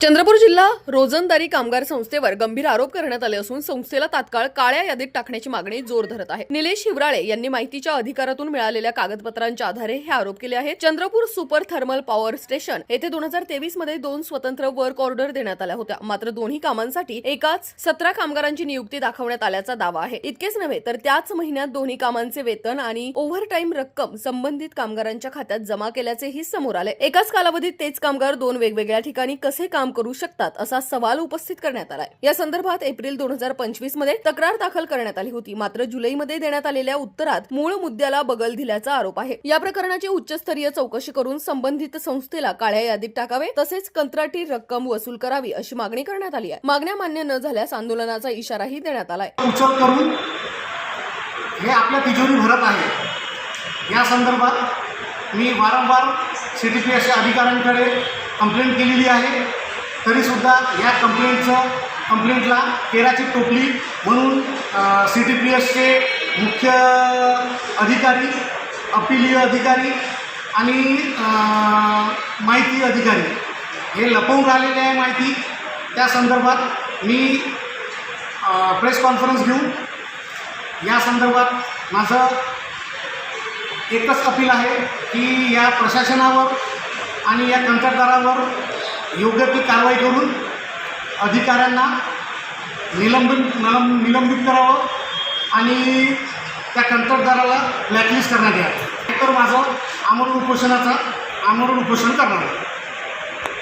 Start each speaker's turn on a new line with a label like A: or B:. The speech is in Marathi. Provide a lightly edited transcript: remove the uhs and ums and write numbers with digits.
A: चंद्रपूर जिल्हा रोजंदारी कामगार संस्थेवर गंभीर आरोप करण्यात आले असून संस्थेला तात्काळ काळ्या यादीत टाकण्याची मागणी जोर धरत आहे। निलेश हिवराळे यांनी माहितीच्या अधिकारातून मिळालेल्या कागदपत्रांच्या आधारे हे आरोप केले आहेत। Chandrapur super thermal power station येथे 2023 मध्ये 2 स्वतंत्र वर्क ऑर्डर देण्यात आल्या होत्या, मात्र दोन्ही कामांसाठी एकाच 17 कामगारांची नियुक्ती दाखवण्यात आल्याचा दावा आहे। इतकेच नव्हे तर त्याच महिन्यात दोन्ही कामांचे वेतन आणि ओव्हरटाइम रक्कम संबंधित कामगारांच्या खात्यात जमा केल्याचेही समोर आले। एकाच कालावधीत तेच कामगार 2 वेगवेगळ्या ठिकाणी कसे काम करू शकतात असा सवाल उपस्थित करण्यात आलाय। या संदर्भात एप्रिल 2025 मध्ये तक्रार दाखल करण्यात आली होती, मात्र जुलैमध्ये देण्यात आलेल्या उत्तरात मूळ मुद्द्याला बगल दिल्याचा आरोप आहे। या प्रकरणाची उच्चस्तरीय चौकशी करून संबंधित संस्थेला काळ्या यादीत टाकावे, तसेच कंत्राटी रक्कम वसूल करावी अशी मागणी करण्यात आली आहे। मागण्या मान्य न झाल्यास आंदोलनाचा इशाराही देण्यात आलाय।
B: उचल करून हे आपल्या तिजोरी भरत आहे। या संदर्भात मी वारंवार सीटीपीएस अधिकाऱ्यांकडे कंप्लेंट केलेली आहे, तरी सुद्धा या कंप्लेंटला केराची टोपली म्हणून सीटीपीएसचे मुख्य अधिकारी, अपीलीय अधिकारी आणि माहिती अधिकारी हे लपवून राहिलेले आहे माहिती। त्या संदर्भात मी प्रेस कॉन्फरन्स घेऊन या संदर्भात माझं एकच अपील आहे की या प्रशासनावर आणि या कंत्राटदारावर योग्य ती कारवाई करून अधिकाऱ्यांना निलंबित करावं आणि त्या कंत्राटदाराला ब्लॅकलिस्ट करण्यात यावं। तर माझं आमरण उपोषण करणार आहे।